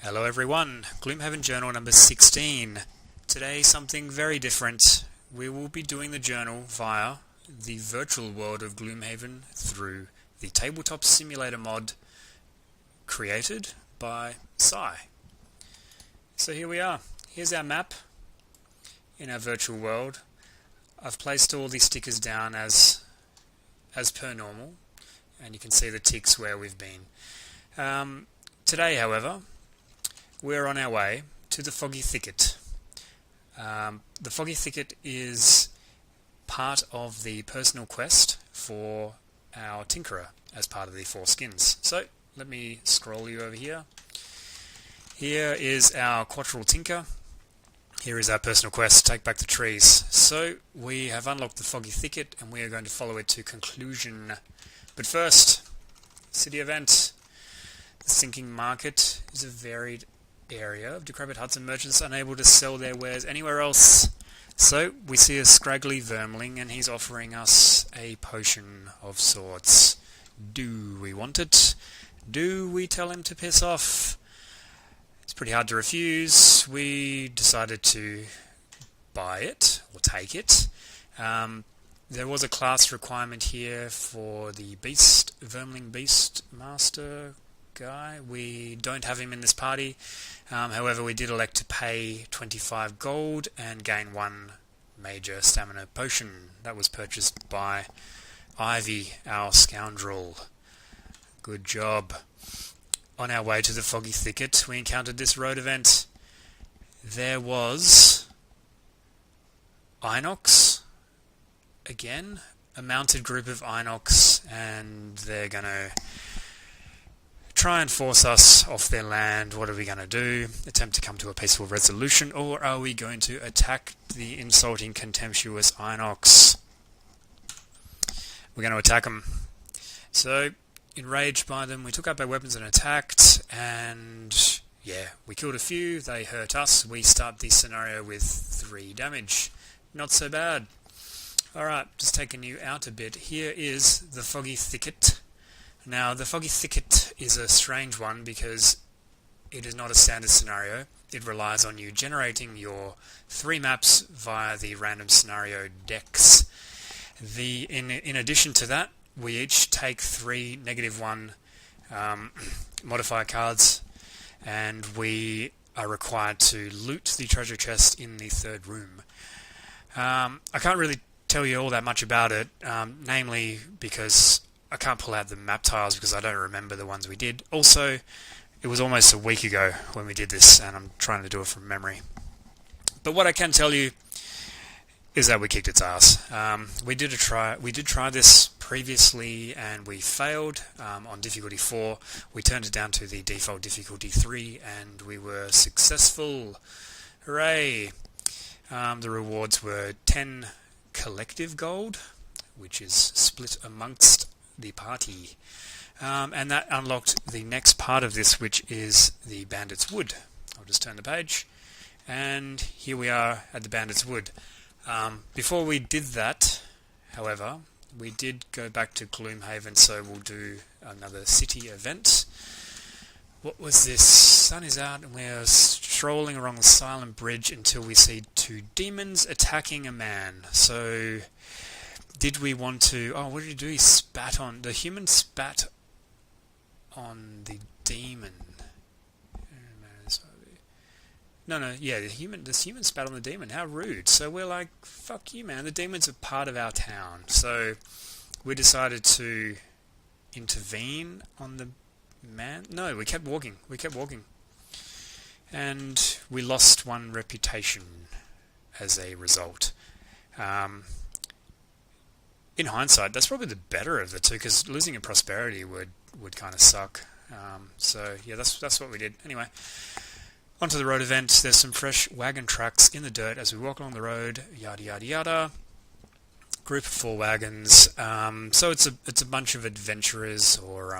Hello everyone, Gloomhaven journal number 16. Today something very different. We will be doing the journal via the virtual world of Gloomhaven through the tabletop simulator mod created by Sai. So here we are. Here's our map in our virtual world. I've placed all these stickers down as per normal, and you can see the ticks where we've been. Today, however, we're on our way to the Foggy Thicket. The Foggy Thicket is part of the personal quest for our Tinkerer as part of the 4 skins. So, let me scroll you over here. Here is our Quatro Tinker. Here is our personal quest, take back the trees. So, we have unlocked the Foggy Thicket and we are going to follow it to conclusion. But first, city event. The sinking market is a varied area of decrepit huts and merchants unable to sell their wares anywhere else. So we see a scraggly vermling and he's offering us a potion of sorts. Do we want it? Do we tell him to piss off? It's pretty hard to refuse. We decided to buy it or take it. There was a class requirement here for the vermling beast master guy. We don't have him in this party. However, we did elect to pay 25 gold and gain 1 major stamina potion. That was purchased by Ivy, our scoundrel. Good job. On our way to the Foggy Thicket, we encountered this road event. There was Inox, again, a mounted group of Inox, and they're going to try and force us off their land. What are we going to do? Attempt to come to a peaceful resolution, or are we going to attack the insulting, contemptuous Inox? We're going to attack them. So, enraged by them, we took up our weapons and attacked, and yeah, we killed a few, they hurt us. We start the scenario with 3 damage. Not so bad. Alright, just taking you out a bit. Here is the Foggy Thicket. Now, the Foggy Thicket is a strange one because it is not a standard scenario. It relies on you generating your 3 maps via the random scenario decks. In addition to that, we each take 3 -1 modifier cards, and we are required to loot the treasure chest in the 3rd room. I can't really tell you all that much about it, namely because I can't pull out the map tiles because I don't remember the ones we did. Also, it was almost a week ago when we did this, and I'm trying to do it from memory. But what I can tell you is that we kicked its ass. We did try this previously, and we failed on difficulty 4. We turned it down to the default difficulty 3, and we were successful. Hooray! The rewards were 10 collective gold, which is split amongst the party, and that unlocked the next part of this, which is the Bandit's Wood. I'll just turn the page, and here we are at the Bandit's Wood. Before we did that, however, we did go back to Gloomhaven, so we'll do another city event. What was this? Sun is out and we're strolling along the silent bridge until we see 2 demons attacking a man. So did we want to... Oh, what did he do? He spat on... The human spat on the demon. No, yeah, this human spat on the demon. How rude. So we're like, fuck you, man. The demons are part of our town. So we decided to intervene on the man. No, we kept walking. And we lost 1 reputation as a result. In hindsight, that's probably the better of the 2, because losing in prosperity would kind of suck. So yeah, that's what we did. Anyway, onto the road event. There's some fresh wagon tracks in the dirt as we walk along the road. Yada yada yada. Group of 4 wagons. So it's a bunch of adventurers or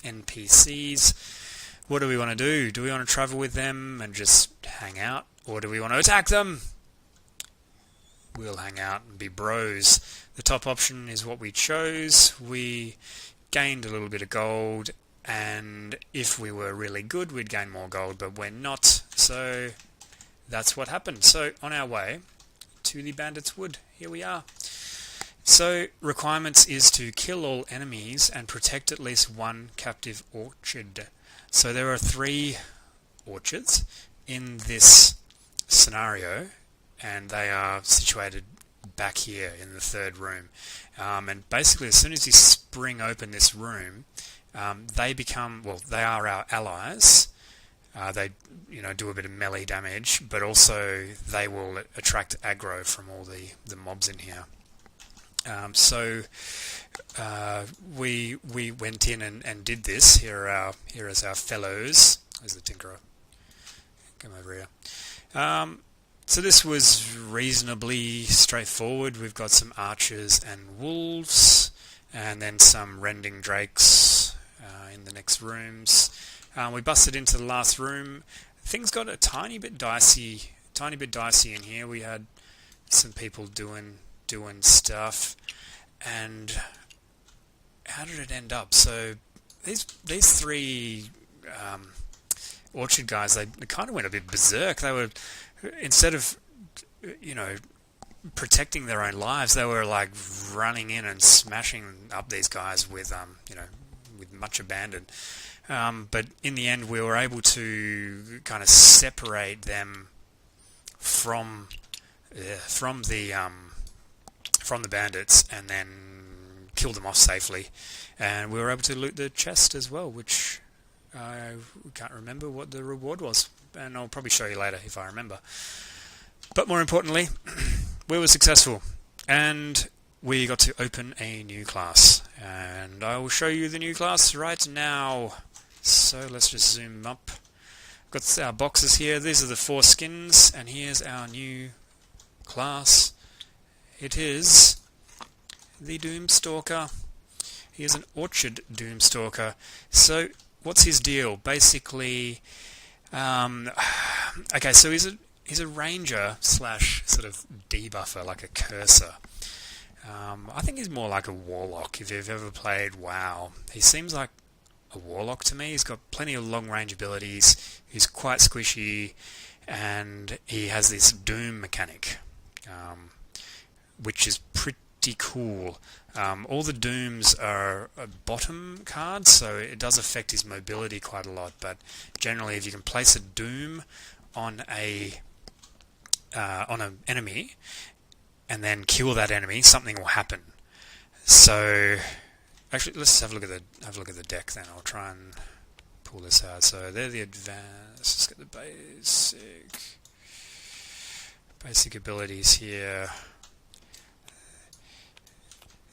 NPCs. What do we want to do? Do we want to travel with them and just hang out, or do we want to attack them? We'll hang out and be bros. The top option is what we chose. We gained a little bit of gold and if we were really good, we'd gain more gold, but we're not, so that's what happened. So on our way to the Bandit's Wood, here we are. So requirements is to kill all enemies and protect at least one captive orchard. So there are 3 orchards in this scenario, and they are situated back here in the 3rd room. And basically, as soon as you spring open this room, they become, well, they are our allies. They, do a bit of melee damage, but also they will attract aggro from all the mobs in here. So we went in and did this. Here is our fellows. There's the Tinkerer. Come over here. So this was reasonably straightforward. We've got some archers and wolves, and then some rending drakes in the next rooms. We busted into the last room. Things got a tiny bit dicey in here. We had some people doing stuff, and how did it end up? So these 3 orchard guys, they kind of went a bit berserk. They were, instead of protecting their own lives, they were like running in and smashing up these guys with with much abandon. But in the end, we were able to kind of separate them from the bandits, and then kill them off safely. And we were able to loot the chest as well, which I can't remember what the reward was, and I'll probably show you later if I remember. But more importantly, we were successful, and we got to open a new class, and I will show you the new class right now. So let's just zoom up. Got our boxes here. These are the 4 skins, and here's our new class. It is the Doomstalker. He is an Orchard Doomstalker. So what's his deal? Basically, okay, so he's a ranger slash sort of debuffer, like a cursor. I think he's more like a warlock if you've ever played WoW. He seems like a warlock to me. He's got plenty of long range abilities. He's quite squishy, and he has this doom mechanic, which is pretty cool. All the dooms are bottom cards, so it does affect his mobility quite a lot, but generally if you can place a doom on an enemy and then kill that enemy, something will happen. So actually, let's have a look at the deck then. I'll try and pull this out. So they're the advanced. Let's get the basic abilities here.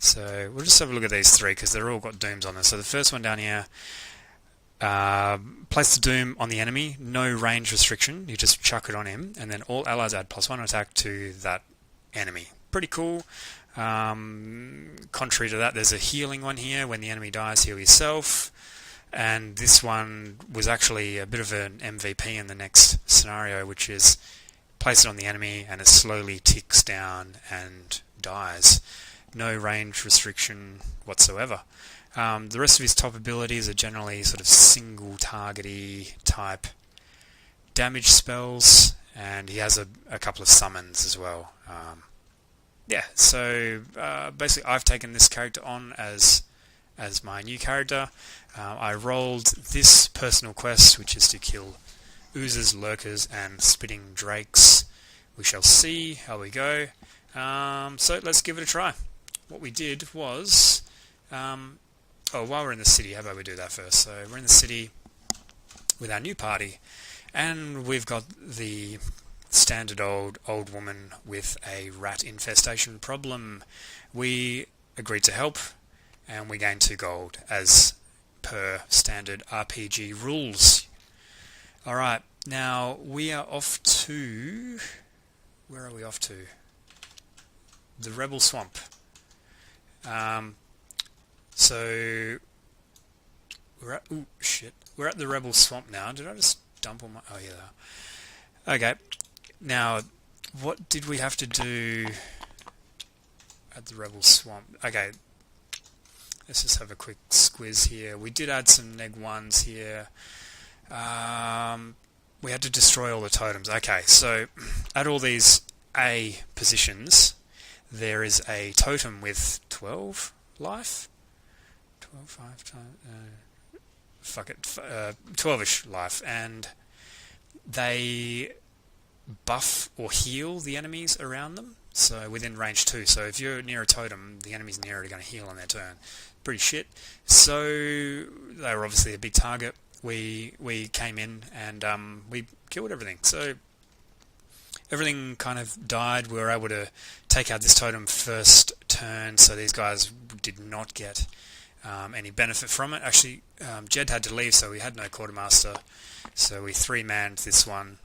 So we'll just have a look at these 3 because they're all got dooms on them. So the first one down here, place the doom on the enemy, no range restriction, you just chuck it on him, and then all allies add +1 attack to that enemy. Pretty cool. Contrary to that, there's a healing one here. When the enemy dies, heal yourself. And this one was actually a bit of an MVP in the next scenario, which is place it on the enemy and it slowly ticks down and dies. No range restriction whatsoever. The rest of his top abilities are generally sort of single targety type damage spells, and he has a couple of summons as well. So basically I've taken this character on as my new character. I rolled this personal quest, which is to kill oozes, lurkers, and spitting drakes. We shall see how we go. So let's give it a try. What we did was, while we're in the city, how about we do that first? So we're in the city with our new party, and we've got the standard old woman with a rat infestation problem. We agreed to help, and we gained 2 gold as per standard RPG rules. Alright, now we are off to... where are we off to? The Rebel Swamp. So we're at... ooh, shit. We're at the Rebel Swamp now. Did I just dump all my... oh, yeah. Okay. Now, what did we have to do at the Rebel Swamp? Okay. let's just have a quick squiz here. We did add some neg 1s here. We had to destroy all the totems. Okay, so at all these A positions, there is a totem with 12 life. 12, 5 times... fuck it. 12-ish life. And they buff or heal the enemies around them. So within range 2. So if you're near a totem, the enemies near it are going to heal on their turn. Pretty shit. So they were obviously a big target. We came in and we killed everything. So everything kind of died. We were able to take out this totem first turn, so these guys did not get any benefit from it. Actually, Jed had to leave, so we had no quartermaster. So we 3-manned this one.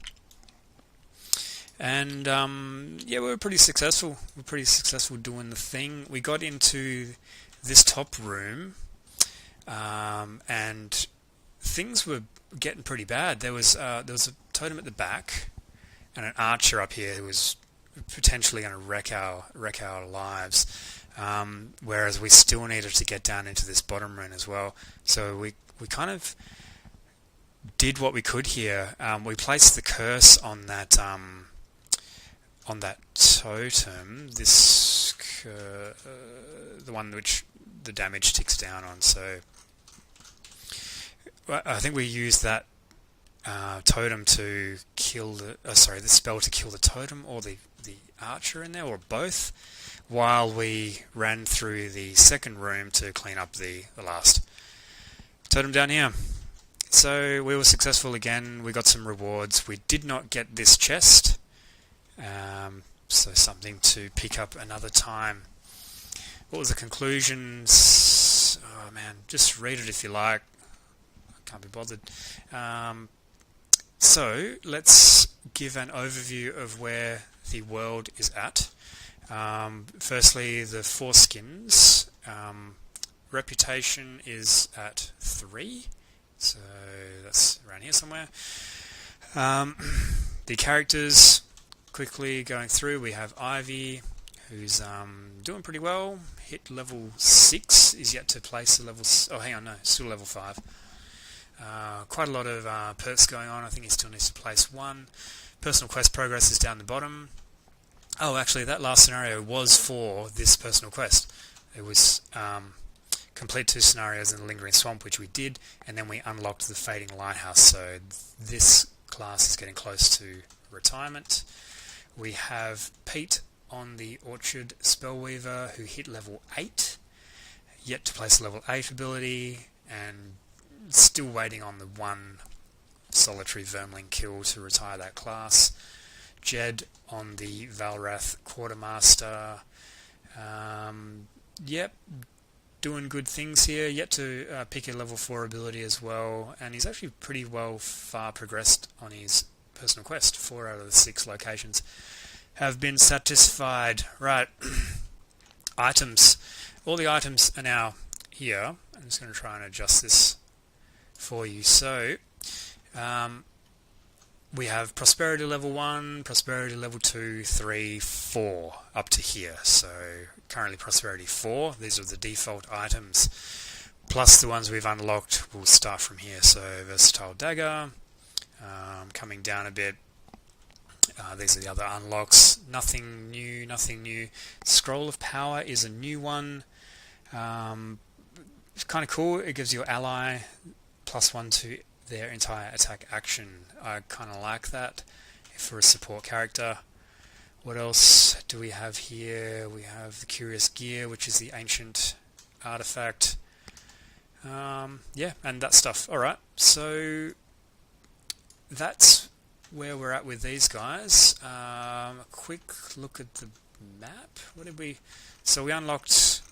And yeah, we were pretty successful. We were pretty successful doing the thing. We got into this top room, and things were getting pretty bad. There was a totem at the back, and an archer up here who was potentially going to wreck our lives. Whereas we still needed to get down into this bottom room as well. So we kind of did what we could here. We placed the curse on that totem. This the one which the damage ticks down on. So I think we used that totem to kill the the spell to kill the totem or the archer in there, or both, while we ran through the second room to clean up the last totem down here. So we were successful again. We got some rewards. We did not get this chest, so something to pick up another time. What was the conclusions? Oh man, just read it if you like. I can't be bothered. So let's give an overview of where the world is at. Firstly, the foreskins. Reputation is at 3, so that's around here somewhere. The characters, quickly going through, we have Ivy, who's doing pretty well. Hit level 6, is yet to place a level... Oh, hang on, no, still level 5. Quite a lot of perks going on. I think he still needs to place 1. Personal quest progress is down the bottom. Oh, actually, that last scenario was for this personal quest. It was complete 2 scenarios in the Lingering Swamp, which we did, and then we unlocked the Fading Lighthouse. So this class is getting close to retirement. We have Pete on the Orchard Spellweaver, who hit level 8, yet to place a level 8 ability, and still waiting on the 1 solitary Vermling kill to retire that class. Jed on the Valrath Quartermaster. Yep, doing good things here. Yet to pick a level 4 ability as well, and he's actually pretty well far progressed on his personal quest. 4 out of the 6 locations have been satisfied. Right, items. All the items are now here. I'm just going to try and adjust this for you. So we have Prosperity level 1, Prosperity level 2, 3, 4, up to here. So currently Prosperity 4, these are the default items, plus the ones we've unlocked will start from here. So Versatile Dagger, coming down a bit, these are the other unlocks. Nothing new, nothing new. Scroll of Power is a new one. It's kind of cool. It gives your ally +1 to their entire attack action. I kind of like that for a support character. What else do we have here? We have the Curious Gear, which is the ancient artifact. Yeah, and that stuff. Alright, so that's where we're at with these guys. A quick look at the map. What did we... So we unlocked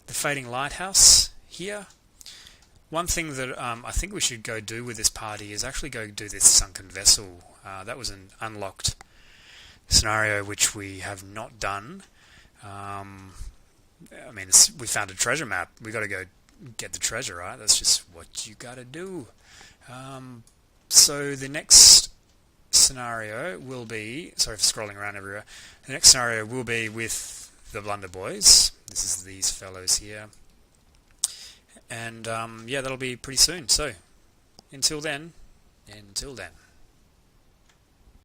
the Fading Lighthouse here. One thing that I think we should go do with this party is actually go do this Sunken Vessel. That was an unlocked scenario which we have not done. I mean, we found a treasure map. We got to go get the treasure, right? That's just what you got to do. So the next scenario will be... Sorry for scrolling around everywhere. The next scenario will be with the Blunder Boys. This is these fellows here. And yeah, that'll be pretty soon. So until then.